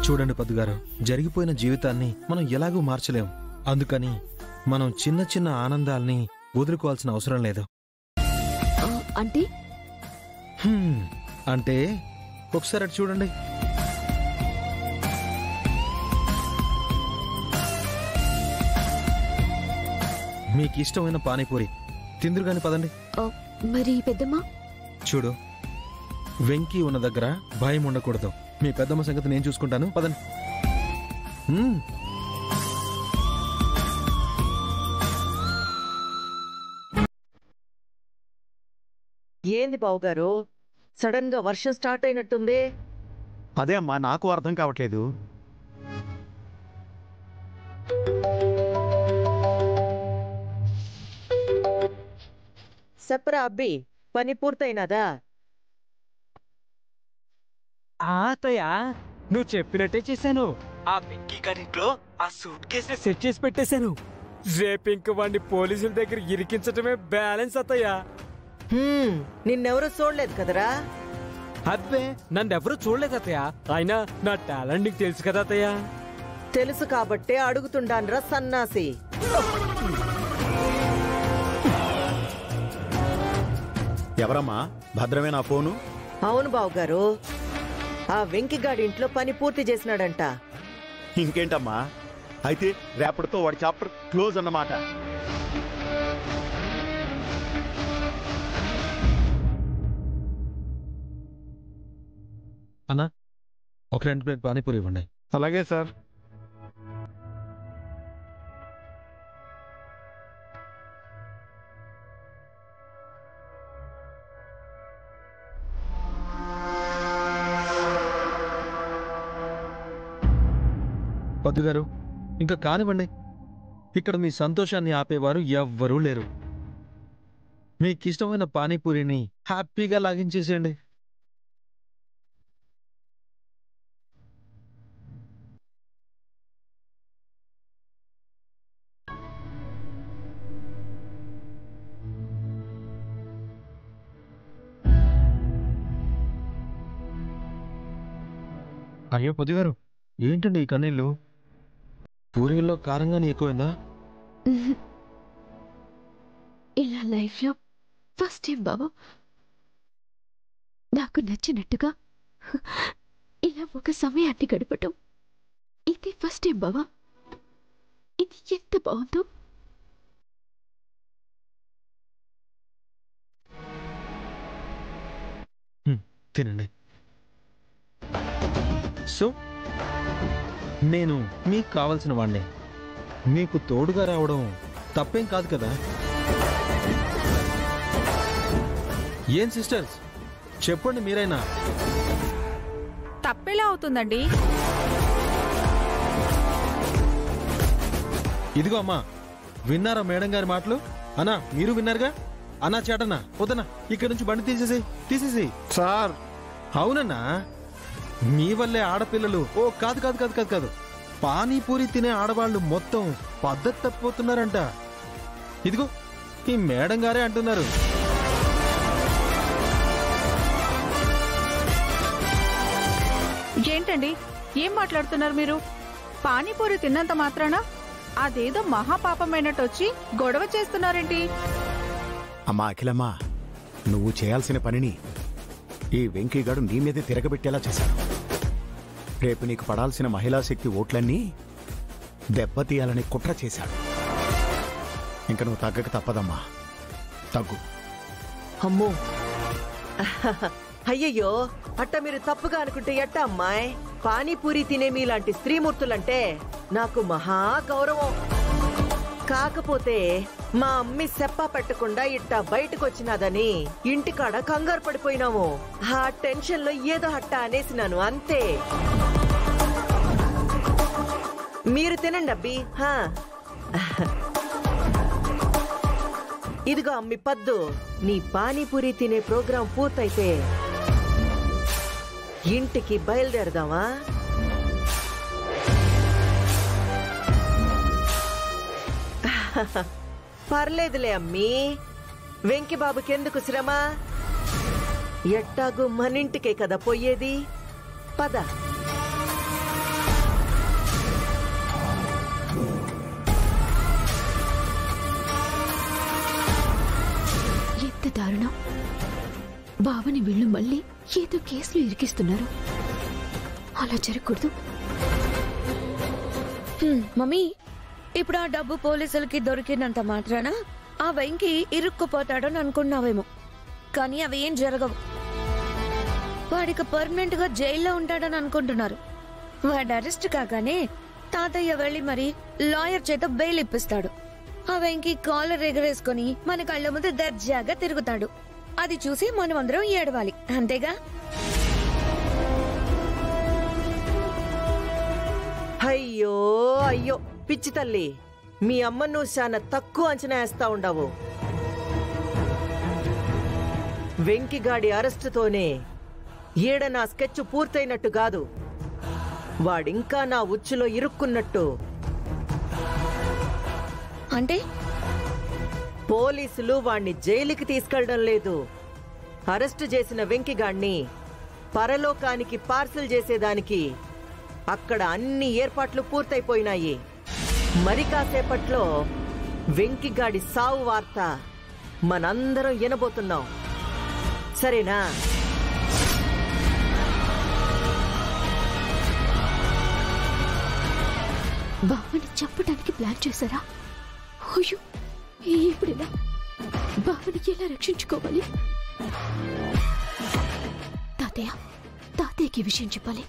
చూడండి పద్దుగారు, జరిగిపోయిన జీవితాన్ని మనం ఎలాగూ మార్చలేం. అందుకని మనం చిన్న చిన్న ఆనందాల్ని వదులుకోవాల్సిన అవసరం లేదు. అంటే అంటే ఒకసారి అటు చూడండి. మీకు ఇష్టమైన పానీపూరి తిందురుగాని పదండి. మరి పెద్దమ్మ? చూడు, వెంకీ ఉన్న దగ్గర భయం ఉండకూడదు. మీ పెద్దమ్మ సంగతి నేను చూసుకుంటాను, పదండి. ఏంది బావుగారు, సడన్ గా వర్షం స్టార్ట్ అయినట్టుంది? అదే అమ్మా, నాకు అర్థం కావట్లేదు. చెప్పరా అబ్బి, పని పూర్తయినదా? అత్తయ్య, నువ్వు చెప్పినట్టే చేశాను. ఆ వెంకీ గారింట్లో ఆ సూట్ కేసుని సెట్ చేసి పెట్టేశాను. రేపు ఇంక వాడిని పోలీసుల దగ్గర ఇరికించటమే బ్యాలెన్స్ అత్తయ్య. నిన్నెవరూ చూడలేదు కదరా? అబ్బే, నన్నెవరూ చూడలేదు అత్తయ్య. అయినా నా టాలెంట్ నీకు తెలుసు కదా అత్తయ్య. తెలుసు కాబట్టే అడుగుతుండాన్రా సన్నాసి. ఎవరమ్మా? భద్రమే నా ఫోను? అవును బావుగారు, ఆ వెంకిగాడి ఇంట్లో పని పూర్తి చేసినాడంట. ఇంకేంటమ్మా, అయితే రేపటితో వాడి చాప్టర్ క్లోజ్ అన్నమాట. అన్నా, ఒక 2 ప్లేట్ పానీపూరి ఇవ్వండి. అలాగే సార్. పద్దుగారు, ఇంకా కానివ్వండి. ఇక్కడ మీ సంతోషాన్ని ఆపేవారు ఎవ్వరూ లేరు. మీకిష్టమైన పానీపూరిని హ్యాపీగా లాగించేసేయండి. అయ్యో పొద్దుగారు, ఏంటండి ఈ కన్నీళ్ళు? పూరీల్లో కారంగానే ఎక్కువైందా? ఇలా లైఫ్ లో ఫస్ట్ టైం బాబు, నాకు నచ్చినట్టుగా ఇలా ఒక సమయాన్ని గడపటం ఇది ఫస్ట్ టైం బాబా. ఇది ఎంత బాగుందో. తినండి. సో నేను మీకు కావలసిన వాణ్ణి. మీకు తోడుగా రావడం తప్పేం కాదు కదా? ఏం సిస్టర్స్, చెప్పండి మీరైనా. తప్పెలా అవుతుందండి? ఇదిగో అమ్మా, విన్నారా మేడం గారి మాటలు? అన్నా, మీరు విన్నారుగా? అన్నా చేటన్నా, వద్దన్నా, ఇక్కడి నుంచి బండి తీసేసి. సార్, అవునన్నా, మీ వల్లే ఆడపిల్లలు కాదు పానీపూరి తినే ఆడవాళ్లు మొత్తం పద్ధతి తప్పిపోతున్నారంట. ఇదిగో ఈ మేడం గారే అంటున్నారు. ఏంటండి, ఏం మాట్లాడుతున్నారు మీరు? పానీపూరి తిన్నంత మాత్రాన అదేదో మహాపాపమైనట్టు వచ్చి గొడవ చేస్తున్నారేంటి? అమ్మా అఖిలమ్మా, నువ్వు చేయాల్సిన పనిని ఈ వెంకీగాడు నీ మీదే తిరగబెట్టేలా చేశాడు. రేపు నీకు పడాల్సిన మహిళా శక్తి ఓట్లన్నీ దెబ్బతీయాలని కుట్ర చేశాడు. ఇంక నువ్వు తగ్గక తప్పదమ్మా, తగ్గు. అమ్మో, అయ్యయ్యో, అట్ట మీరు తప్పుగా అనుకుంటే ఎట్టా అమ్మాయి? పానీపూరి తినే మీలాంటి స్త్రీమూర్తులంటే నాకు మహా గౌరవం. కాకపోతే మా అమ్మి సెప్పా పెట్టకుండా ఇట్టా బయటకు వచ్చినాదని ఇంటికాడ కంగారు పడిపోయినాము. ఆ టెన్షన్ లో ఏదో హట్ట అనేసినాను అంతే. మీరు తినండి అబ్బి. ఇదిగో అమ్మి పద్దు, నీ పానీపూరి తినే ప్రోగ్రాం పూర్తయితే ఇంటికి బయలుదేరదామా? పర్లేదులే అమ్మీ, వెంకిబాబుకెందుకు శ్రమ? ఎట్టాగు మనింటికే కదా పోయేది. పద. దారుణం. బావని వీళ్ళు మళ్ళీ ఏదో కేసులో ఇరికిస్తున్నారు. అలా జరగకూడదు. మమ్మీ, ఇప్పుడు ఆ డబ్బు పోలీసులకి దొరికినంత మాత్రాన ఆ వెంకి ఇరుక్కుపోతాడని అనుకున్నావేమో, కానీ అవి ఏం జరగవు. వాడికి పర్మనెంట్ గా జైల్లో ఉంటాడని అనుకుంటున్నారు. వాడు అరెస్ట్ కాగానే తాతయ్య వెళ్లి మరి లాయర్ చేత బెయిల్ ఇప్పిస్తాడు. ఆ వెంకి కాలర్ ఎగరేసుకుని మన కళ్ళ ముందు దర్జాగా తిరుగుతాడు. అది చూసి మనమందరం ఏడవాలి, అంతేగా? అయ్యో అయ్యో పిచ్చి తల్లి, మీ అమ్మ నువ్వు చాలా తక్కువ అంచనా వేస్తా ఉండవు. వెంకిగాడి అరెస్టుతోనే ఈడ నా స్కెచ్ పూర్తయినట్టు కాదు, వాడింకా నా ఉచ్చులో ఇరుక్కున్నట్టు. అంటే పోలీసులు వాణ్ణి జైలుకి తీసుకెళ్లడం లేదు. అరెస్టు చేసిన వెంకిగాడిని పరలోకానికి పార్సిల్ చేసేదానికి అక్కడ అన్ని ఏర్పాట్లు పూర్తయిపోయినాయి. మరి కాసేపట్లో వెంకిగాడి సావు వార్త మనందరం వినబోతున్నాం, సరేనా? బావని చంపడానికి ప్లాన్ చేశారా? అయ్యో, ఇప్పుడెలా? బావని ఎలా రక్షించుకోవాలి? తాతయ్యకి విషయం చెప్పాలి.